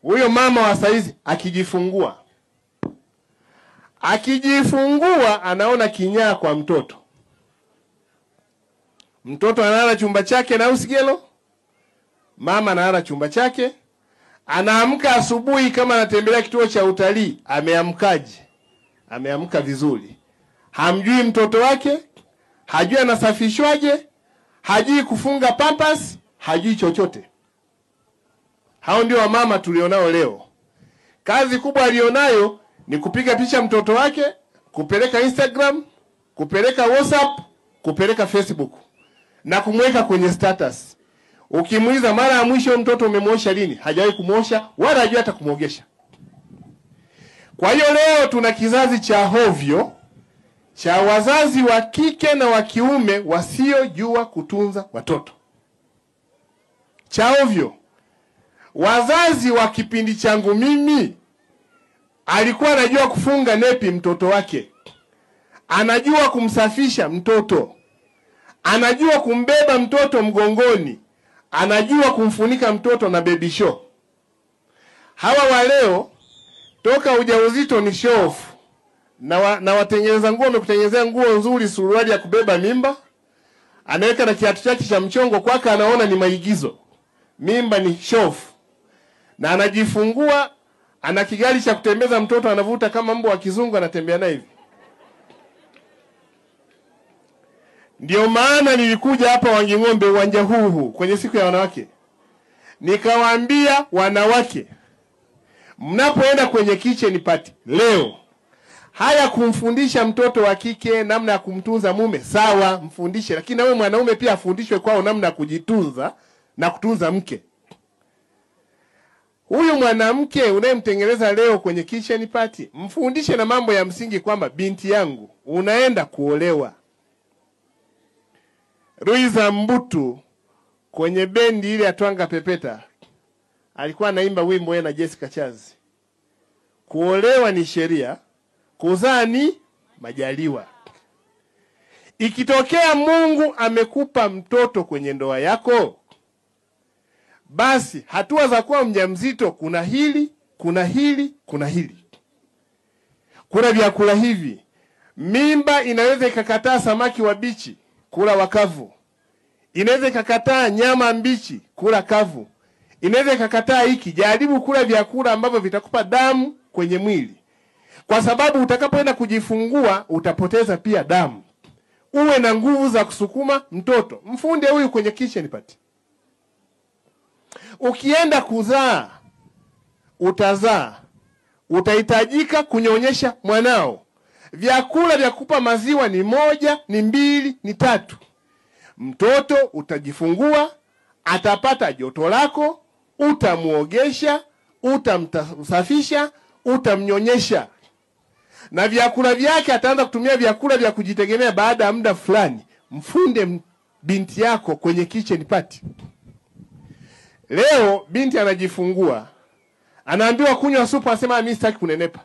Huyo mama wa saizi akijifungua anaona kinyaa kwa mtoto. Mtoto analala chumba chake na usigelo, mama analala chumba chake. Anaamka asubuhi kama anatembelea kituo cha utalii, ameamkaje? Ameamka vizuri. Hamjui mtoto wake, hajui anasafishwaje, hajui kufunga pampers, hajui chochote. Hao ndio wamama tulionao leo. Kazi kubwa alionayo ni kupiga picha mtoto wake, kupeleka Instagram, kupeleka WhatsApp, kupeleka Facebook na kumweka kwenye status. Ukimuuliza mara ya mwisho mtoto umemwosha lini, hajawahi kumwosha wala hajui hata kumwogesha. Kwa hiyo leo tuna kizazi cha hovyo cha wazazi wa kike na wa kiume wasiojua kutunza watoto. Cha hovyo. Wazazi wa kipindi changu mimi alikuwa anajua kufunga nepi mtoto wake. Anajua kumsafisha mtoto. Anajua kumbeba mtoto mgongoni. Anajua kumfunika mtoto na baby show. Hawa wa leo toka ujauzito ni show off. Na watengeneza nguo wamekutengenezea nguo nzuri, suruali ya kubeba mimba. Anaweka na kiatu chake cha mchongo kwake, anaona ni maigizo. Mimba ni show off. Na anajifungua, ana kigali cha kutembeza mtoto, anavuta kama mbwa wa kizungu, anatembea naye hivi. Ndio maana nilikuja hapa Wanging'ombe uwanja huu kwenye siku ya wanawake. Nikawaambia wanawake, mnapoenda kwenye kitchen party leo, haya kumfundisha mtoto wa kike namna ya kumtunza mume, sawa, mfundishe, lakini na wewe mwanaume pia afundishwe kwao namna ya kujitunza na kutunza mke. Huyu mwanamke unayemtengeneza leo kwenye kitchen party, mfundishe na mambo ya msingi kwamba binti yangu unaenda kuolewa. Ruiza Mbutu kwenye bendi ile ya Twanga Pepeta alikuwa anaimba wimbo yeye na Jessica Chazi. Kuolewa ni sheria, kuzaa ni majaliwa. Ikitokea Mungu amekupa mtoto kwenye ndoa yako, basi hatua za kuwa mjamzito kuna hili, kuna hili, kuna hili. Kuna vyakula hivi. Mimba inaweza ikakataa samaki wabichi, kula wakavu. Inaweza ikakataa nyama mbichi, kula kavu. Inaweza ikakataa hiki, jaribu kula vyakula ambavyo vitakupa damu kwenye mwili. Kwa sababu utakapoenda kujifungua utapoteza pia damu. Uwe na nguvu za kusukuma mtoto. Mfunde huyu kwenye kitchen party. Ukienda kuzaa, utazaa, utahitajika kunyonyesha mwanao. Vyakula vya kukupa maziwa ni 1, ni 2, ni 3. Mtoto utajifungua, atapata joto lako, utamuogesha, utamsafisha, utamnyonyesha. Na vyakula vyake ataanza kutumia vyakula vya kujitegemea baada ya muda fulani. Mfunde binti yako kwenye kitchen party. Leo binti anajifungua, anaambiwa kunywa supu, anasema mimi sitaki kunenepa.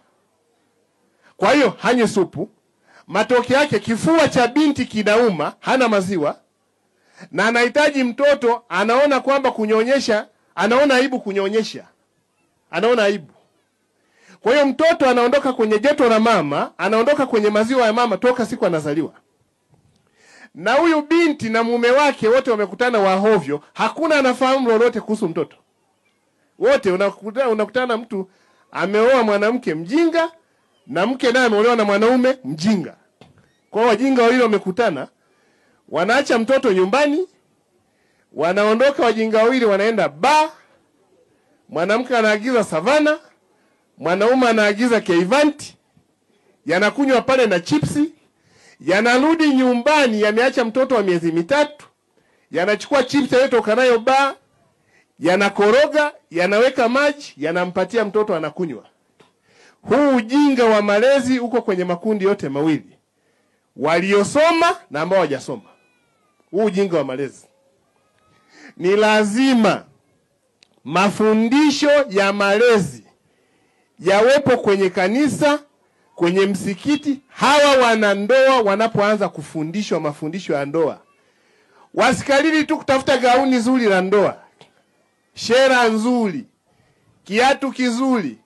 Kwa hiyo hanywe supu. Matokeo yake kifua cha binti kinauma, hana maziwa, na anahitaji mtoto, anaona kwamba kunyonyesha, anaona aibu kunyonyesha. Anaona aibu. Kwa hiyo mtoto anaondoka kwenye joto la mama, anaondoka kwenye maziwa ya mama toka siku anazaliwa. Na huyu binti na mume wake wote wamekutana wahovyo, hakuna anafahamu lolote kuhusu mtoto. Wote unakutana mtu ameoa mwanamke mjinga na mke naye ameolewa na mwanaume mjinga. Kwa hiyo wajinga wawili wamekutana, wanaacha mtoto nyumbani, wanaondoka wajinga wawili wanaenda bar. Mwanamke anaagiza Savana, mwanaume anaagiza Keivanti, yanakunywa pale na chipsi, yanarudi nyumbani yameacha mtoto wa miezi 3, yanachukua chipsi aliyotoka nayo bar, yanakoroga, yanaweka maji, yanampatia mtoto anakunywa. Huu ujinga wa malezi uko kwenye makundi yote mawili, waliosoma na ambao hawajasoma. Huu ujinga wa malezi. Ni lazima mafundisho ya malezi yawepo kwenye kanisa, kwenye msikiti. Hawa wanandoa wanapoanza kufundishwa mafundisho ya ndoa, wasikalili tu kutafuta gauni nzuri la ndoa, shera nzuri, kiatu kizuri,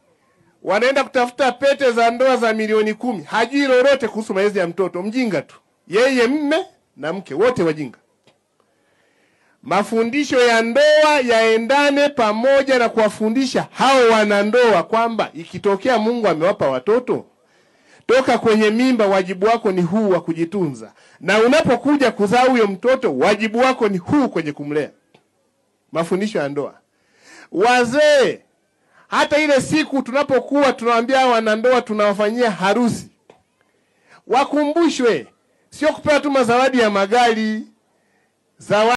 wanaenda kutafuta pete za ndoa za milioni 10. Hajui lolote kuhusu malezi ya mtoto, mjinga tu. Yeye mme na mke wote wajinga. Mafundisho ya ndoa yaendane pamoja na kuwafundisha hao wanandoa kwamba ikitokea Mungu amewapa watoto, toka kwenye mimba wajibu wako ni huu wa kujitunza. Na unapokuja kuzaa huyo mtoto, wajibu wako ni huu kwenye kumlea. Mafundisho ya ndoa. Wazee, hata ile siku tunapokuwa tunawaambia wanandoa tunawafanyia harusi, wakumbushwe, sio kupewa tu mazawadi ya magari, zawadi